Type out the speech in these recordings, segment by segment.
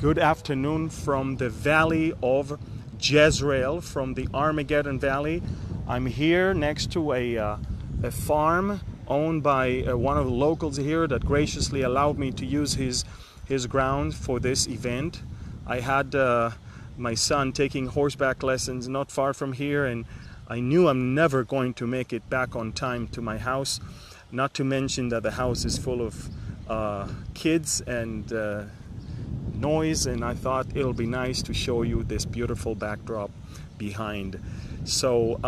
Good afternoon from the valley of Jezreel, from the Armageddon Valley. I'm here next to a farm owned by one of the locals here that graciously allowed me to use his ground for this event. I had my son taking horseback lessons not far from here, and I knew I'm never going to make it back on time to my house, not to mention that the house is full of kids and noise, and I thought it'll be nice to show you this beautiful backdrop behind. So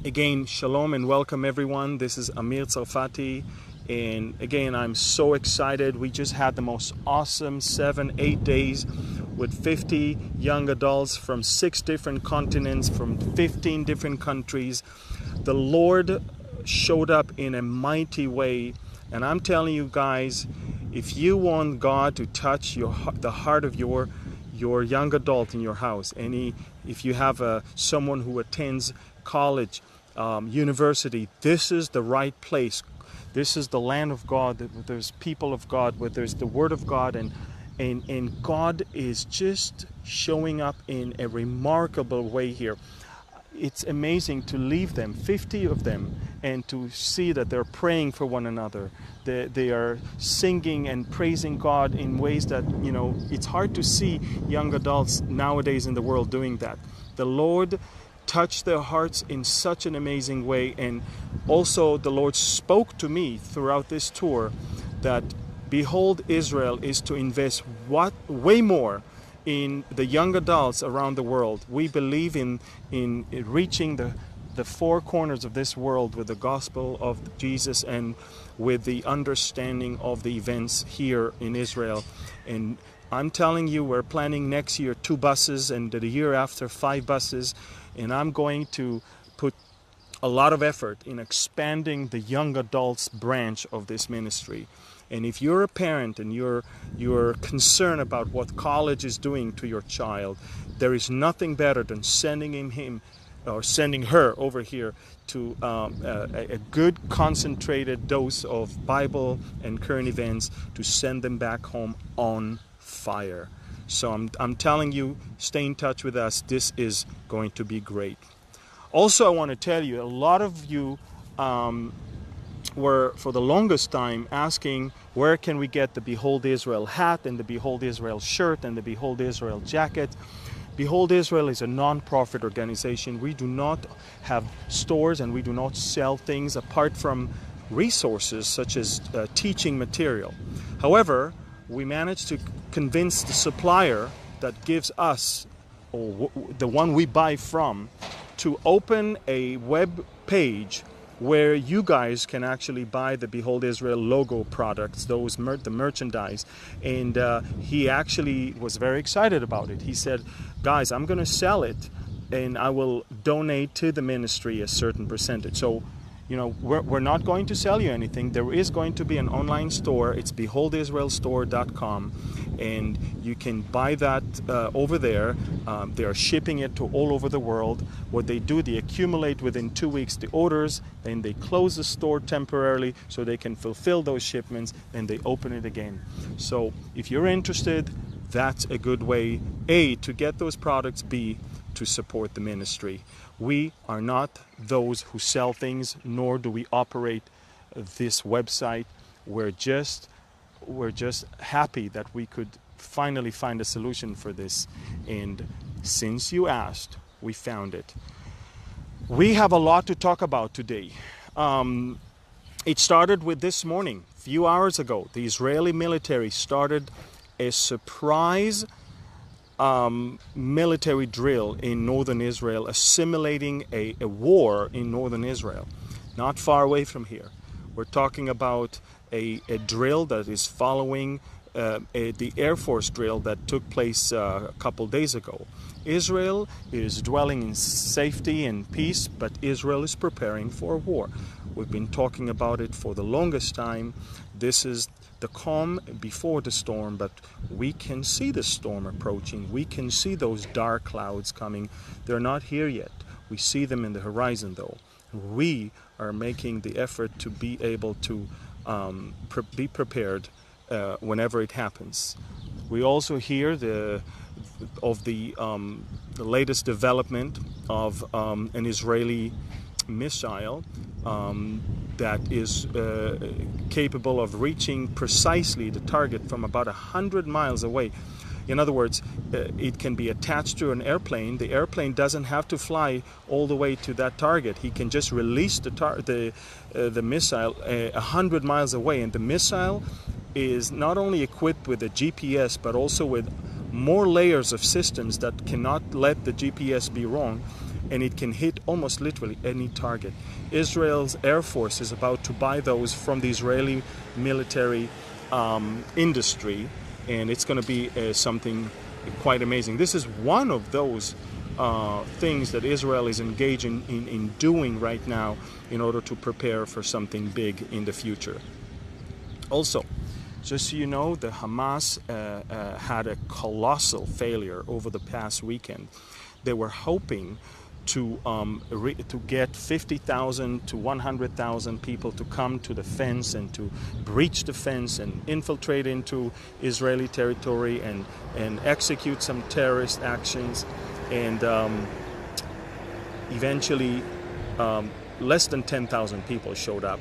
again, shalom and welcome everyone. This is Amir Tsarfati, and again, I'm so excited. We just had the most awesome 7-8 days with 50 young adults from 6 different continents, from 15 different countries. The Lord showed up in a mighty way, and I'm telling you guys, if you want God to touch the heart of your young adult in your house, if you have someone who attends college, university, this is the right place. This is the land of God, where there's people of God, where there's the Word of God, and God is just showing up in a remarkable way here. It's amazing to leave them, 50 of them, and to see that they're praying for one another. They are singing and praising God in ways that, it's hard to see young adults nowadays in the world doing that. The Lord touched their hearts in such an amazing way, and also the Lord spoke to me throughout this tour that, behold, Israel is to invest way more in the young adults around the world. We believe in reaching the 4 corners of this world with the gospel of Jesus and with the understanding of the events here in Israel. And I'm telling you, we're planning next year 2 buses, and the year after 5 buses, and I'm going to put a lot of effort in expanding the young adults branch of this ministry. And if you're a parent and you're concerned about what college is doing to your child, there is nothing better than sending him or sending her over here to a good concentrated dose of Bible and current events to send them back home on fire. So I'm telling you, stay in touch with us. This is going to be great. Also, I want to tell you, a lot of you were for the longest time asking, where can we get the Behold Israel hat and the Behold Israel shirt and the Behold Israel jacket? Behold Israel is a non-profit organization. We do not have stores, and we do not sell things apart from resources such as teaching material. However, we managed to convince the supplier that gives us, or the one we buy from, to open a web page where you guys can actually buy the Behold Israel logo products, the merchandise. And he actually was very excited about it. He said, guys, I'm going to sell it, and I will donate to the ministry a certain percentage. So, we're not going to sell you anything. There is going to be an online store. It's beholdisraelstore.com, and you can buy that over there. They are shipping it to all over the world. What they do, they accumulate within 2 weeks the orders, then they close the store temporarily so they can fulfill those shipments, then they open it again. So if you're interested, that's a good way, A, to get those products, B, to support the ministry. We are not those who sell things, nor do we operate this website. We're just happy that we could finally find a solution for this. And since you asked, we found it. We have a lot to talk about today. It started with this morning, a few hours ago. The Israeli military started a surprise military drill in northern Israel, assimilating a war in northern Israel, not far away from here. We're talking about a drill that is following the Air Force drill that took place a couple days ago. Israel is dwelling in safety and peace, but Israel is preparing for war. We've been talking about it for the longest time. This is the calm before the storm, but we can see the storm approaching. We can see those dark clouds coming. They're not here yet. We see them in the horizon, though. We are making the effort to be able to be prepared whenever it happens. We also hear of the latest development of an Israeli missile that is capable of reaching precisely the target from about 100 miles away. In other words, it can be attached to an airplane. The airplane doesn't have to fly all the way to that target. He can just release the missile 100 miles away, and the missile is not only equipped with a GPS but also with more layers of systems that cannot let the GPS be wrong, and it can hit almost literally any target. Israel's Air Force is about to buy those from the Israeli military industry, and it's going to be something quite amazing. This is one of those things that Israel is engaging in doing right now in order to prepare for something big in the future. Also, just so you know, the Hamas had a colossal failure over the past weekend. They were hoping to get 50,000 to 100,000 people to come to the fence and to breach the fence and infiltrate into Israeli territory and execute some terrorist actions. And eventually, less than 10,000 people showed up.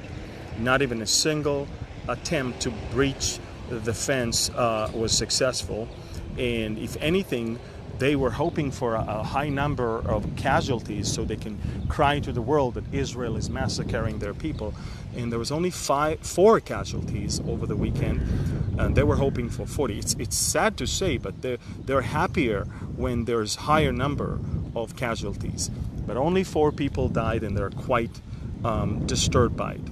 Not even a single attempt to breach the fence was successful, and if anything, they were hoping for a high number of casualties so they can cry to the world that Israel is massacring their people. And there was only 4 casualties over the weekend, and they were hoping for 40. It's sad to say, but they're happier when there's higher number of casualties. But only 4 people died, and they're quite disturbed by it.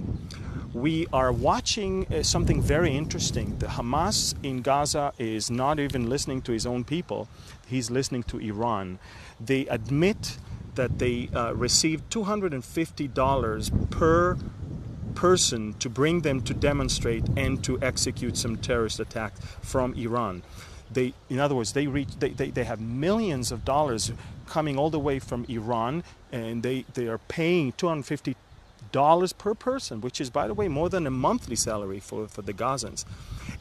We are watching something very interesting. The Hamas in Gaza is not even listening to his own people. He's listening to Iran. They admit that they received $250 per person to bring them to demonstrate and to execute some terrorist attack from Iran. In other words, they have millions of dollars coming all the way from Iran, and they are paying $250 per person, which is, by the way, more than a monthly salary for the Gazans.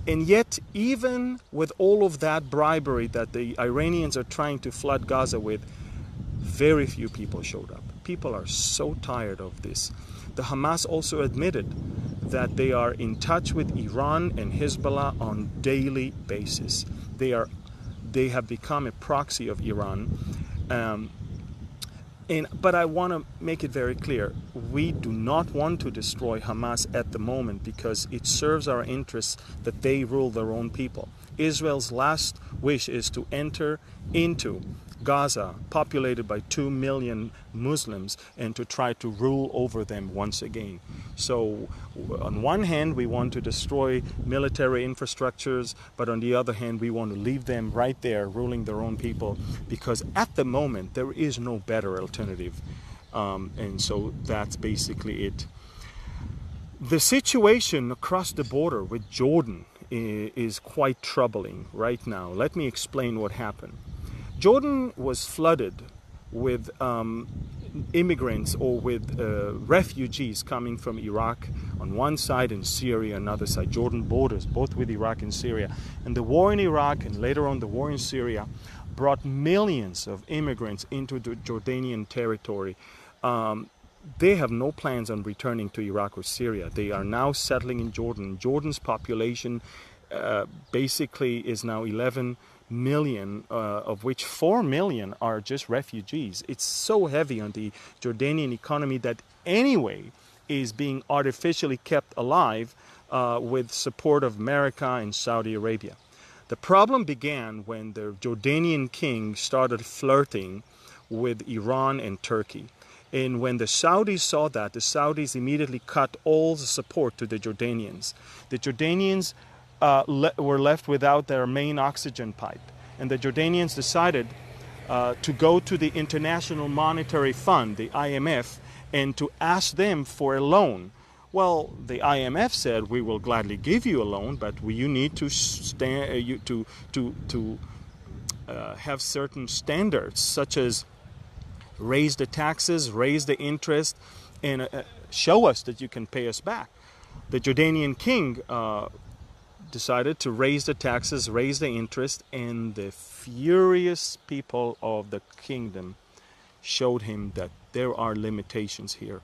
And yet, even with all of that bribery that the Iranians are trying to flood Gaza with, very few people showed up. People are so tired of this. The Hamas also admitted that they are in touch with Iran and Hezbollah on daily basis. They have become a proxy of Iran. But I want to make it very clear, we do not want to destroy Hamas at the moment because it serves our interests that they rule their own people. Israel's last wish is to enter into Gaza, populated by 2 million Muslims, and to try to rule over them once again. So on one hand, we want to destroy military infrastructures, but on the other hand, we want to leave them right there ruling their own people, because at the moment, there is no better alternative. And so that's basically it. The situation across the border with Jordan is quite troubling right now. Let me explain what happened. Jordan was flooded with immigrants or with refugees coming from Iraq on one side and Syria on the other side. Jordan borders both with Iraq and Syria. And the war in Iraq and later on the war in Syria brought millions of immigrants into the Jordanian territory. They have no plans on returning to Iraq or Syria. They are now settling in Jordan. Jordan's population basically is now 11 million, of which 4 million are just refugees. It's so heavy on the Jordanian economy that anyway is being artificially kept alive with support of America and Saudi Arabia. The problem began when the Jordanian king started flirting with Iran and Turkey. And when the Saudis saw that, the Saudis immediately cut all the support to the Jordanians. The Jordanians were left without their main oxygen pipe. And the Jordanians decided to go to the International Monetary Fund, the IMF, and to ask them for a loan. Well, the IMF said, we will gladly give you a loan, but you need to have certain standards, such as raise the taxes, raise the interest, and show us that you can pay us back. The Jordanian king decided to raise the taxes, raise the interest, and the furious people of the kingdom showed him that there are limitations here.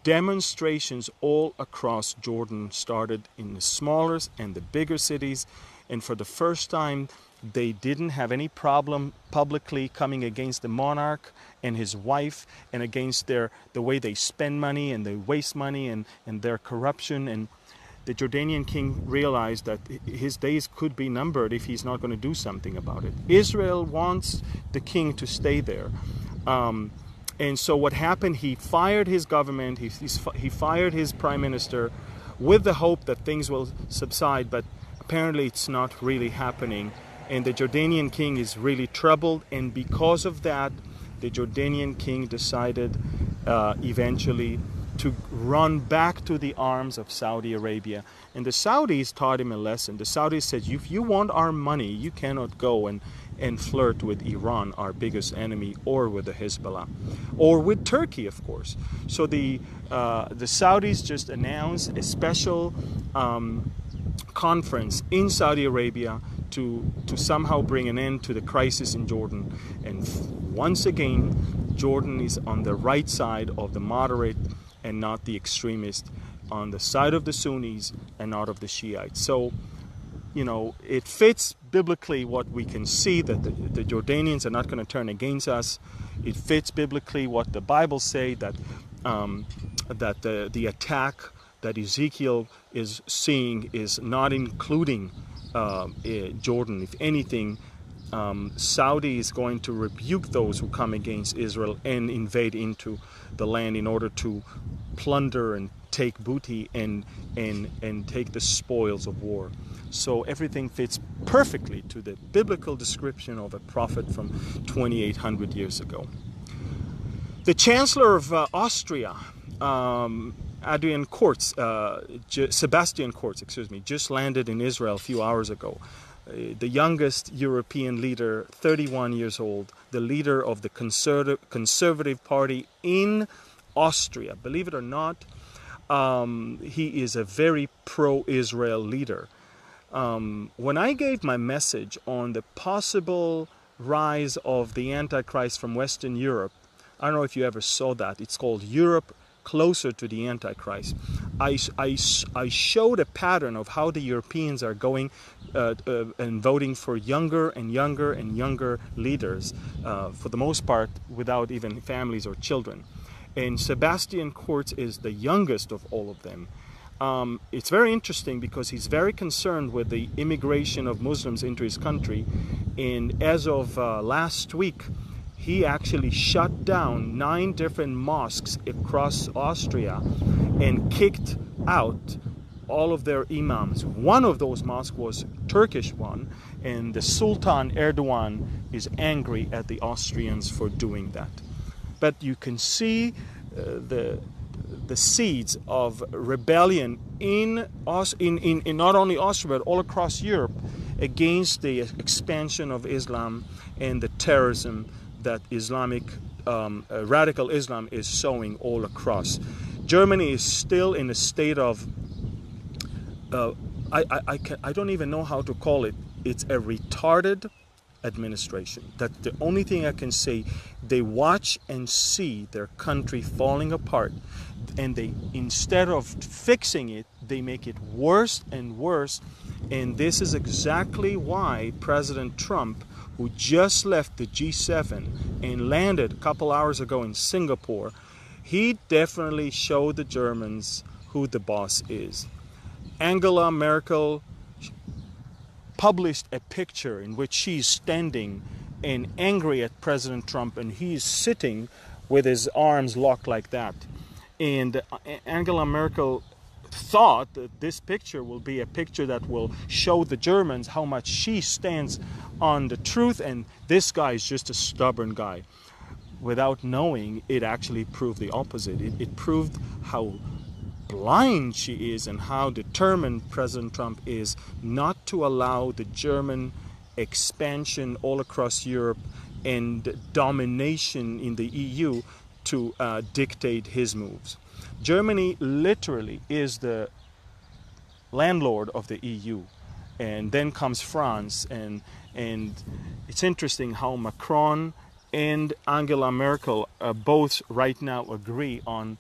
Demonstrations all across Jordan started in the smaller and the bigger cities, and for the first time they didn't have any problem publicly coming against the monarch and his wife and against the way they spend money and they waste money and their corruption. And the Jordanian king realized that his days could be numbered if he's not going to do something about it. Israel wants the king to stay there. And so what happened, he fired his government, he fired his prime minister with the hope that things will subside, but apparently it's not really happening. And the Jordanian king is really troubled, and because of that, the Jordanian king decided eventually to run back to the arms of Saudi Arabia. And the Saudis taught him a lesson. The Saudis said, if you want our money, you cannot go and flirt with Iran, our biggest enemy, or with the Hezbollah, or with Turkey, of course. So the Saudis just announced a special conference in Saudi Arabia to somehow bring an end to the crisis in Jordan. And once again, Jordan is on the right side of the moderate and not the extremist, on the side of the Sunnis and not of the Shiites. So, you know, it fits biblically what we can see, that the Jordanians are not going to turn against us. It fits biblically what the Bible say, that the attack that Ezekiel is seeing is not including Jordan. If anything, Saudi is going to rebuke those who come against Israel and invade into the land in order to plunder and take booty and take the spoils of war. So everything fits perfectly to the biblical description of a prophet from 2,800 years ago. The Chancellor of Austria, Sebastian Kurz, just landed in Israel a few hours ago. The youngest European leader, 31 years old, the leader of the Conservative Party in Austria. Believe it or not, he is a very pro-Israel leader. When I gave my message on the possible rise of the Antichrist from Western Europe, I don't know if you ever saw that. It's called Europe Closer to the Antichrist. I showed a pattern of how the Europeans are going and voting for younger and younger and younger leaders, for the most part without even families or children. And Sebastian Kurz is the youngest of all of them. It's very interesting because he's very concerned with the immigration of Muslims into his country. And as of last week, he actually shut down 9 different mosques across Austria and kicked out all of their imams. One of those mosques was Turkish one, and the Sultan Erdogan is angry at the Austrians for doing that. But you can see the seeds of rebellion in not only Austria but all across Europe against the expansion of Islam and the terrorism that Islamic radical Islam is sowing all across. Germany is still in a state of I don't even know how to call it. It's a retarded administration. That's the only thing I can say. They watch and see their country falling apart, and they, instead of fixing it, they make it worse and worse. And this is exactly why President Trump, who just left the G7 and landed a couple hours ago in Singapore, he definitely showed the Germans who the boss is. Angela Merkel published a picture in which she's standing and angry at President Trump, and he's sitting with his arms locked like that. And Angela Merkel thought that this picture will be a picture that will show the Germans how much she stands on the truth, and this guy is just a stubborn guy. Without knowing, it actually proved the opposite. It proved how blind she is and how determined President Trump is not to allow the German expansion all across Europe and domination in the EU to dictate his moves. Germany literally is the landlord of the EU. and then comes France, and it's interesting how Macron and Angela Merkel both right now agree on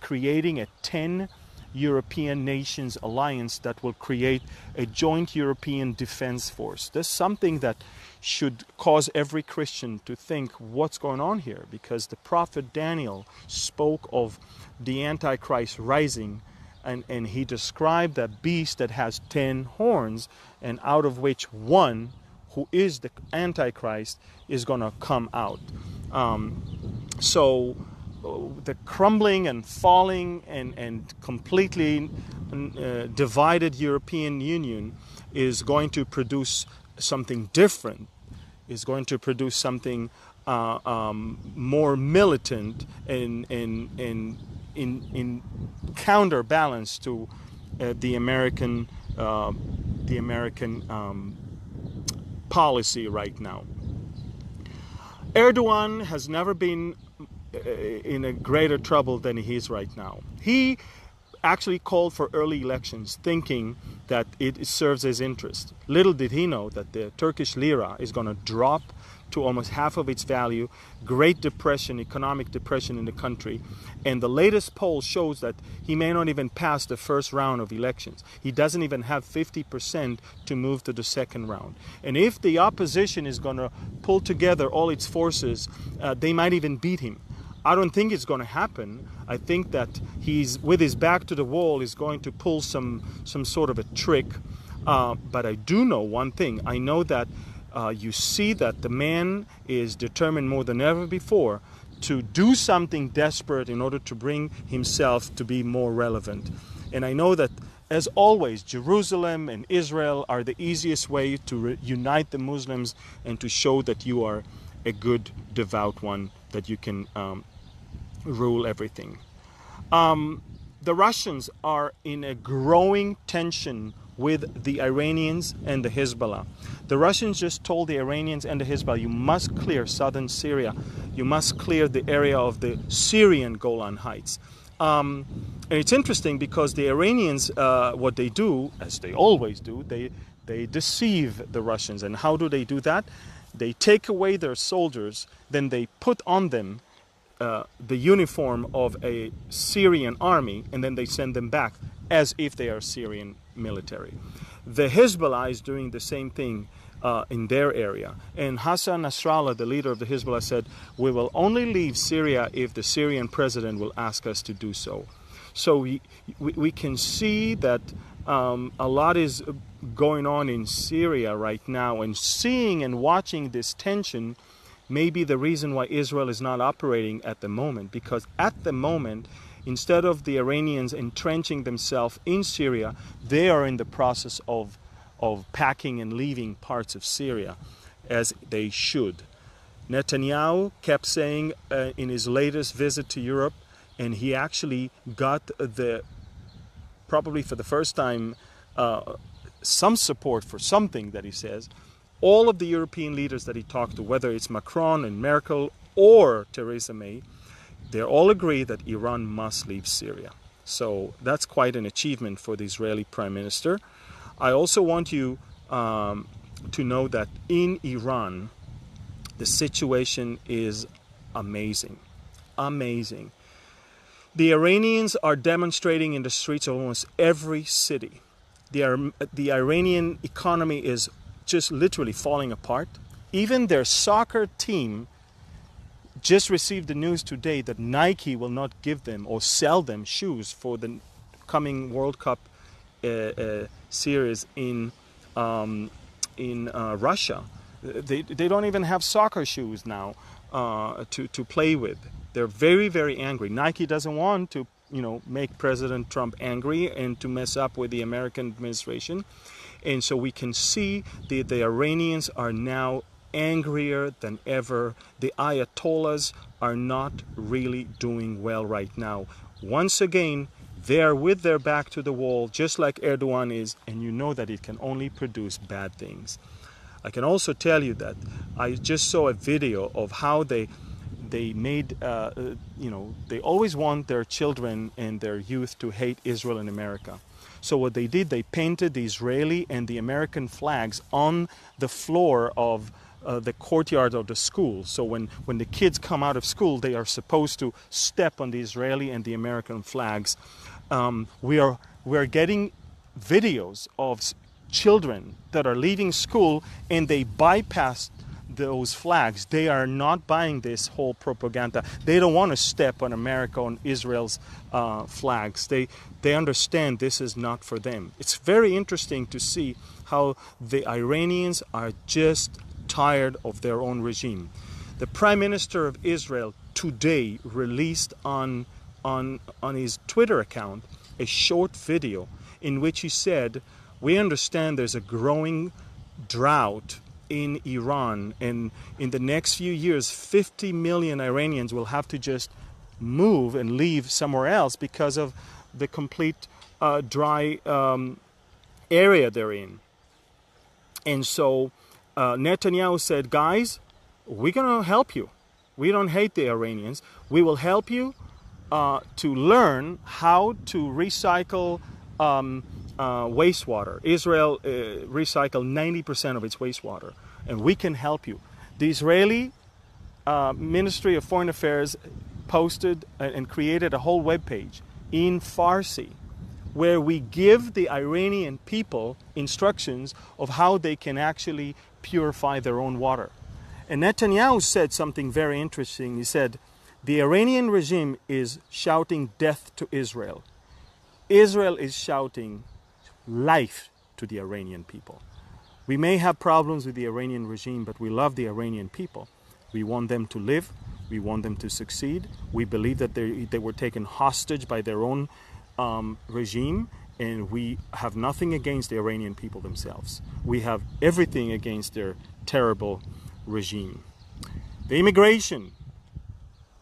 creating a 10 European nations alliance that will create a joint European defense force. That's something that should cause every Christian to think what's going on here, because the prophet Daniel spoke of the Antichrist rising, and he described that beast that has 10 horns, and out of which one, who is the Antichrist, is going to come out. So the crumbling and falling and completely divided European Union is going to produce something different, is going to produce something more militant and in counterbalance to the American policy right now. Erdogan has never been in a greater trouble than he is right now. He actually called for early elections thinking that it serves his interest. Little did he know that the Turkish lira is going to drop to almost half of its value, great depression, economic depression in the country, and the latest poll shows that he may not even pass the first round of elections. He doesn't even have 50% to move to the second round. And if the opposition is going to pull together all its forces, they might even beat him. I don't think it's going to happen. I think that he's, with his back to the wall, is going to pull some sort of a trick. But I do know one thing. I know that you see that the man is determined more than ever before to do something desperate in order to bring himself to be more relevant. And I know that, as always, Jerusalem and Israel are the easiest way to unite the Muslims and to show that you are a good, devout one, that you can rule everything. The Russians are in a growing tension with the Iranians and the Hezbollah. The Russians just told the Iranians and the Hezbollah, you must clear southern Syria. You must clear the area of the Syrian Golan Heights. And it's interesting because the Iranians, what they do, as they always do, they deceive the Russians. And how do they do that? They take away their soldiers, then they put on them the uniform of a Syrian army, and then they send them back as if they are Syrian military. The Hezbollah is doing the same thing in their area. And Hassan Nasrallah, the leader of the Hezbollah, said, we will only leave Syria if the Syrian president will ask us to do so. So we can see that a lot is going on in Syria right now, and seeing and watching this tension may be the reason why Israel is not operating at the moment, because at the moment, instead of the Iranians entrenching themselves in Syria, they are in the process of packing and leaving parts of Syria, as they should. Netanyahu kept saying in his latest visit to Europe, and he actually got probably for the first time, some support for something that he says. All of the European leaders that he talked to, whether it's Macron and Merkel or Theresa May, they all agree that Iran must leave Syria. So that's quite an achievement for the Israeli Prime Minister. I also want you to know that in Iran, the situation is amazing. Amazing. The Iranians are demonstrating in the streets of almost every city. The Iranian economy is just literally falling apart. Even their soccer team just received the news today that Nike will not give them or sell them shoes for the coming World Cup series in Russia. They don't even have soccer shoes now to play with. They're very, very angry. Nike doesn't want to, make President Trump angry and to mess up with the American administration. And so we can see the Iranians are now angrier than ever. The Ayatollahs are not really doing well right now. Once again, they're with their back to the wall, just like Erdogan is, and you know that it can only produce bad things. I can also tell you that I just saw a video of how they they made, they always want their children and their youth to hate Israel and America. So what they did, they painted the Israeli and the American flags on the floor of the courtyard of the school. So when the kids come out of school, they are supposed to step on the Israeli and the American flags. We are getting videos of children that are leaving school and they bypass those flags. They are not buying this whole propaganda. They don't want to step on America, on Israel's flags. They understand this is not for them. It's very interesting to see how the Iranians are just tired of their own regime. The Prime Minister of Israel today released on his Twitter account a short video in which he said, we understand there's a growing drought in Iran, and in the next few years 50 million Iranians will have to just move and leave somewhere else because of the complete dry area they're in. And so Netanyahu said, guys, we're going to help you. We don't hate the Iranians. We will help you to learn how to recycle wastewater. Israel recycled 90% of its wastewater, and we can help you. The Israeli Ministry of Foreign Affairs posted and created a whole webpage in Farsi where we give the Iranian people instructions of how they can actually purify their own water. And Netanyahu said something very interesting. He said, the Iranian regime is shouting death to Israel. Israel is shouting life to the Iranian people. We may have problems with the Iranian regime, but we love the Iranian people. We want them to live. We want them to succeed. We believe that they were taken hostage by their own regime, and we have nothing against the Iranian people themselves. We have everything against their terrible regime. The immigration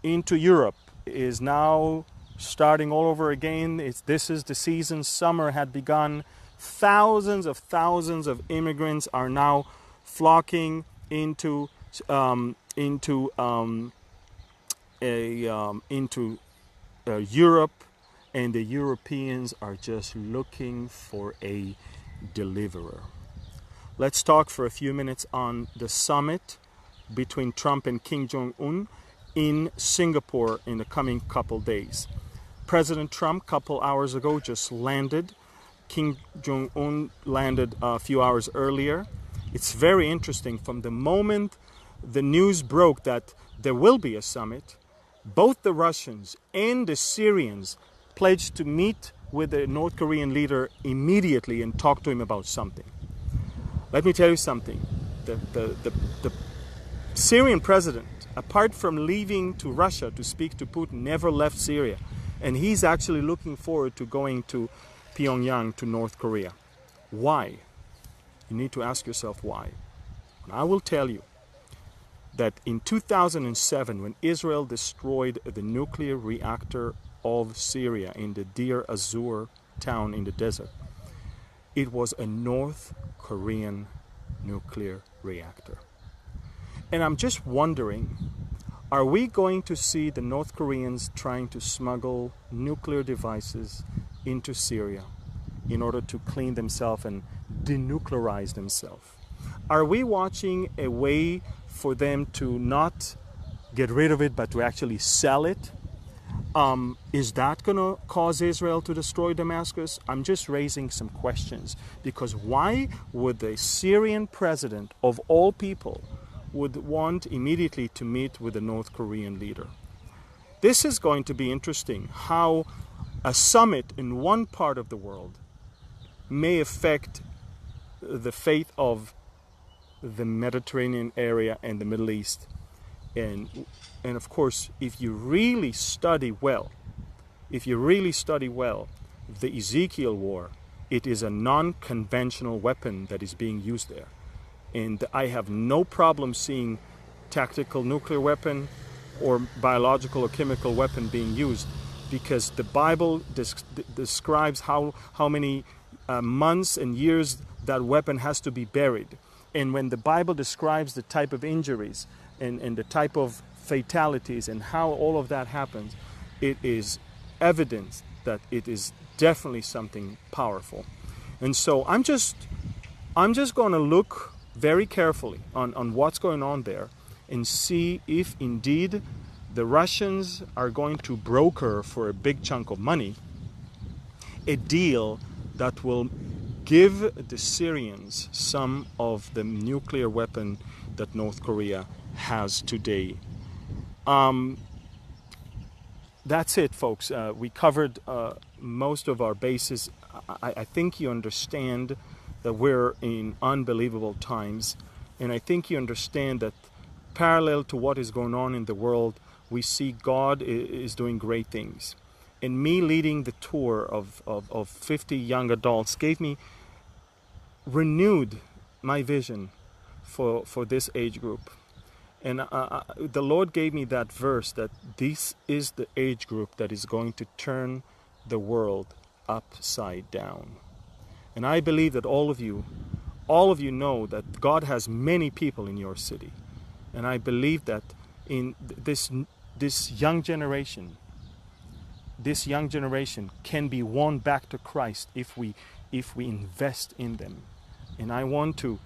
into Europe is now starting all over again. This is the season. Summer had begun. Thousands of immigrants are now flocking into Europe, and the Europeans are just looking for a deliverer. Let's talk for a few minutes on the summit between Trump and Kim Jong-un in Singapore in the coming couple days. President Trump, a couple hours ago, just landed. Kim Jong-un landed a few hours earlier. It's very interesting. From the moment the news broke that there will be a summit, both the Russians and the Syrians pledged to meet with the North Korean leader immediately and talk to him about something. Let me tell you something. The Syrian president, apart from leaving to Russia to speak to Putin, never left Syria. And he's actually looking forward to going to Pyongyang, to North Korea. Why? You need to ask yourself why. And I will tell you that in 2007, when Israel destroyed the nuclear reactor of Syria in the Deir Azur town in the desert, it was a North Korean nuclear reactor. And I'm just wondering, are we going to see the North Koreans trying to smuggle nuclear devices into Syria in order to clean themselves and denuclearize themselves? Are we watching a way for them to not get rid of it, but to actually sell it? Is that going to cause Israel to destroy Damascus? I'm just raising some questions, because why would the Syrian president of all people would want immediately to meet with the North Korean leader? This is going to be interesting, how a summit in one part of the world may affect the fate of the Mediterranean area and the Middle East. And of course, if you really study well, the Ezekiel war, it is a non-conventional weapon that is being used there. And I have no problem seeing tactical nuclear weapon or biological or chemical weapon being used, because the Bible describes how many months and years that weapon has to be buried. And when the Bible describes the type of injuries and the type of fatalities and how all of that happens, it is evidence that it is definitely something powerful. And so I'm just going to look very carefully on what's going on there and see if indeed the Russians are going to broker for a big chunk of money a deal that will give the Syrians some of the nuclear weapon that North Korea has today. That's it, folks. We covered most of our bases. I think you understand that we're in unbelievable times, and I think you understand that parallel to what is going on in the world, we see God is doing great things. And me leading the tour of 50 young adults gave me renewed my vision for this age group. And the Lord gave me that verse that this is the age group that is going to turn the world upside down. And I believe that all of you know that God has many people in your city. And I believe that in this young generation can be won back to Christ if we invest in them. And I want to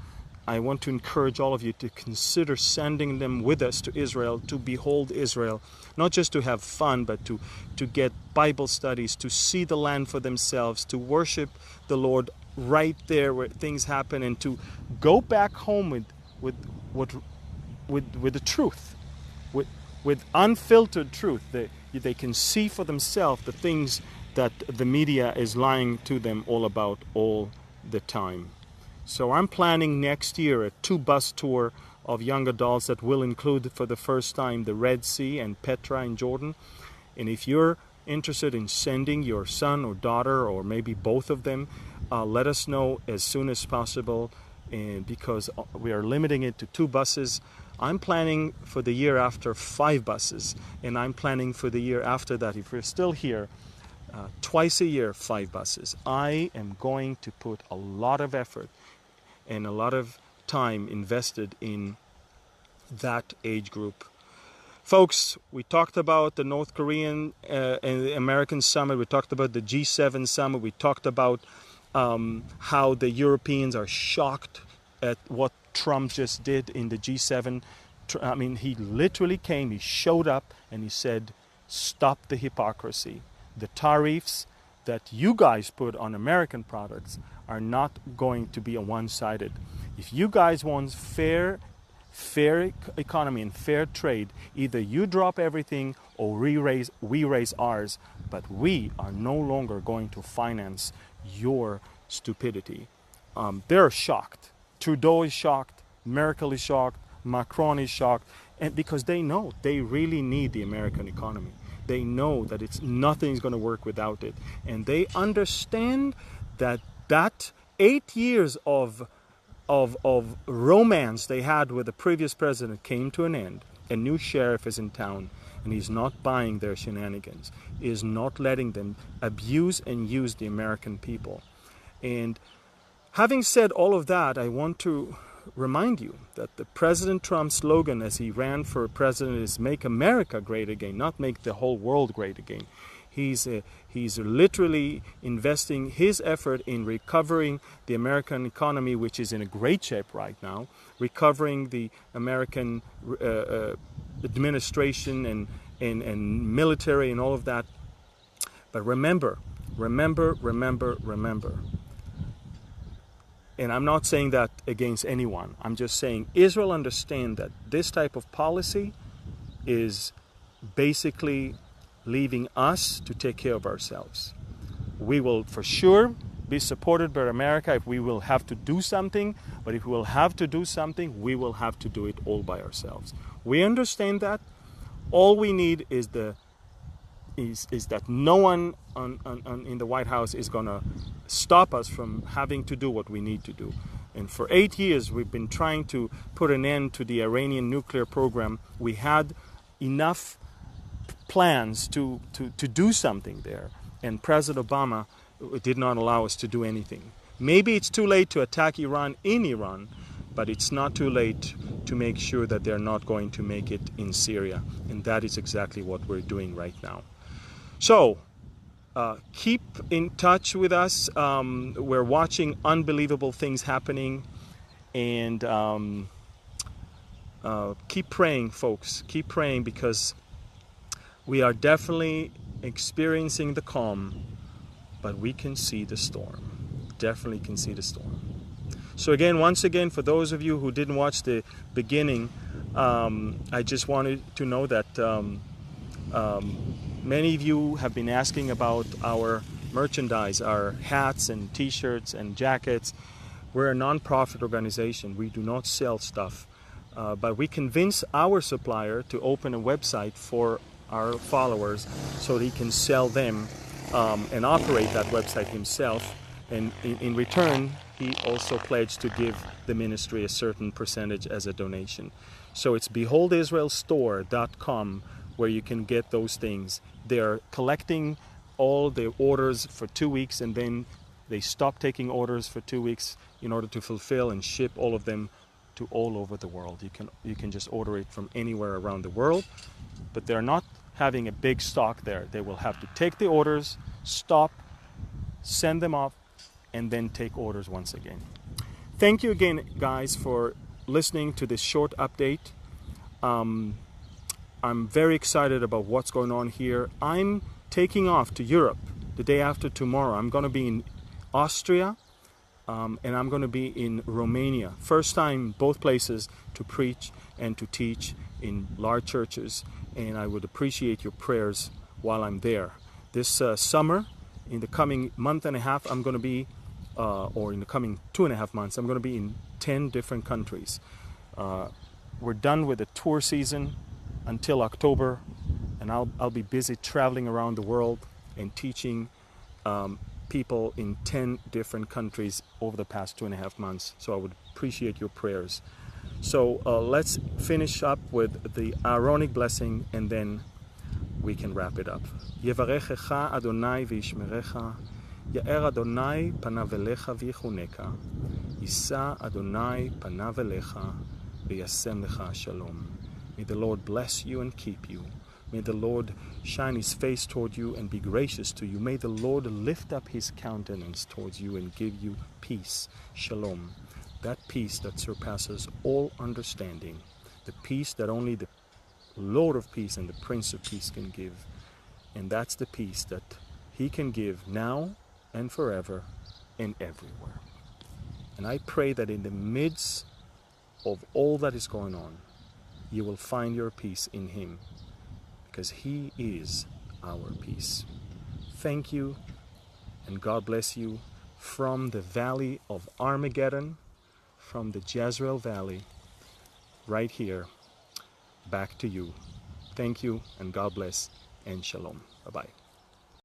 encourage all of you to consider sending them with us to Israel, to behold Israel, not just to have fun, but to get Bible studies, to see the land for themselves, to worship the Lord right there where things happen, and to go back home with the truth, with unfiltered truth. They can see for themselves the things that the media is lying to them all about all the time. So I'm planning next year a 2-bus tour of young adults that will include for the first time the Red Sea and Petra in Jordan. And if you're interested in sending your son or daughter or maybe both of them, let us know as soon as possible, and because we are limiting it to 2 buses. I'm planning for the year after 5 buses, and I'm planning for the year after that, if we're still here, twice a year, 5 buses. I am going to put a lot of effort and a lot of time invested in that age group. Folks, we talked about the North Korean and the American summit. We talked about the G7 summit. We talked about how the Europeans are shocked at what Trump just did in the G7. I mean, he literally came, he showed up, and he said, stop the hypocrisy. The tariffs that you guys put on American products are not going to be a one-sided. If you guys want fair economy and fair trade, either you drop everything or we raise ours, but we are no longer going to finance your stupidity. They're shocked. Trudeau is shocked, Merkel is shocked, Macron is shocked, and because they know they really need the American economy. They know that nothing's going to work without it, and they understand that 8 years of romance they had with the previous president came to an end. A new sheriff is in town, and he's not buying their shenanigans. He is not letting them abuse and use the American people. And having said all of that, I want to remind you that the President Trump's slogan as he ran for president is "Make America Great Again," not "Make the whole world great again." He's literally investing his effort in recovering the American economy, which is in a great shape right now, recovering the American administration and military and all of that. But remember, and I'm not saying that against anyone. I'm just saying Israel understand that this type of policy is basically leaving us to take care of ourselves. We will for sure be supported by America if we will have to do something, but if we will have to do something, we will have to do it all by ourselves. We understand that. All we need is that no one in the White House is going to stop us from having to do what we need to do. And for 8 years, we've been trying to put an end to the Iranian nuclear program. We had enough plans to do something there, and President Obama did not allow us to do anything. Maybe it's too late to attack Iran in Iran, but it's not too late to make sure that they're not going to make it in Syria. And that is exactly what we're doing right now. So keep in touch with us. We're watching unbelievable things happening. And keep praying, folks. Keep praying, because we are definitely experiencing the calm, but we can see the storm. Definitely can see the storm. So again, once again, for those of you who didn't watch the beginning, I just wanted to know that many of you have been asking about our merchandise, our hats and t-shirts and jackets. We're a non-profit organization. We do not sell stuff, but we convince our supplier to open a website for our followers so that he can sell them and operate that website himself. And in return, he also pledged to give the ministry a certain percentage as a donation. So it's beholdisraelstore.com where you can get those things. They're collecting all the orders for 2 weeks, and then they stop taking orders for 2 weeks in order to fulfill and ship all of them to all over the world. You can just order it from anywhere around the world, but they're not having a big stock there. They will have to take the orders, stop, send them off, and then take orders once again. Thank you again, guys, for listening to this short update. I'm very excited about what's going on here. I'm taking off to Europe the day after tomorrow. I'm going to be in Austria, and I'm going to be in Romania. First time, both places, to preach and to teach in large churches. And I would appreciate your prayers while I'm there. This summer, in the coming month and a half, I'm going to be, or in the coming 2.5 months, I'm going to be in 10 different countries. We're done with the tour season until October, and I'll be busy traveling around the world and teaching people in 10 different countries over the past 2.5 months. So I would appreciate your prayers. So let's finish up with the Aaronic blessing, and then we can wrap it up. Yevarechecha Adonai v'yishmerecha, Ya'er Adonai panav elecha v'yichuneka, Yisa Adonai panav elecha v'yasem lecha shalom. May the Lord bless you and keep you. May the Lord shine his face toward you and be gracious to you. May the Lord lift up his countenance towards you and give you peace. Shalom. That peace that surpasses all understanding. The peace that only the Lord of peace and the Prince of peace can give. And that's the peace that he can give now and forever and everywhere. And I pray that in the midst of all that is going on, you will find your peace in him, because he is our peace. Thank you, and God bless you from the valley of Armageddon, from the Jezreel Valley, right here, back to you. Thank you, and God bless, and shalom. Bye-bye.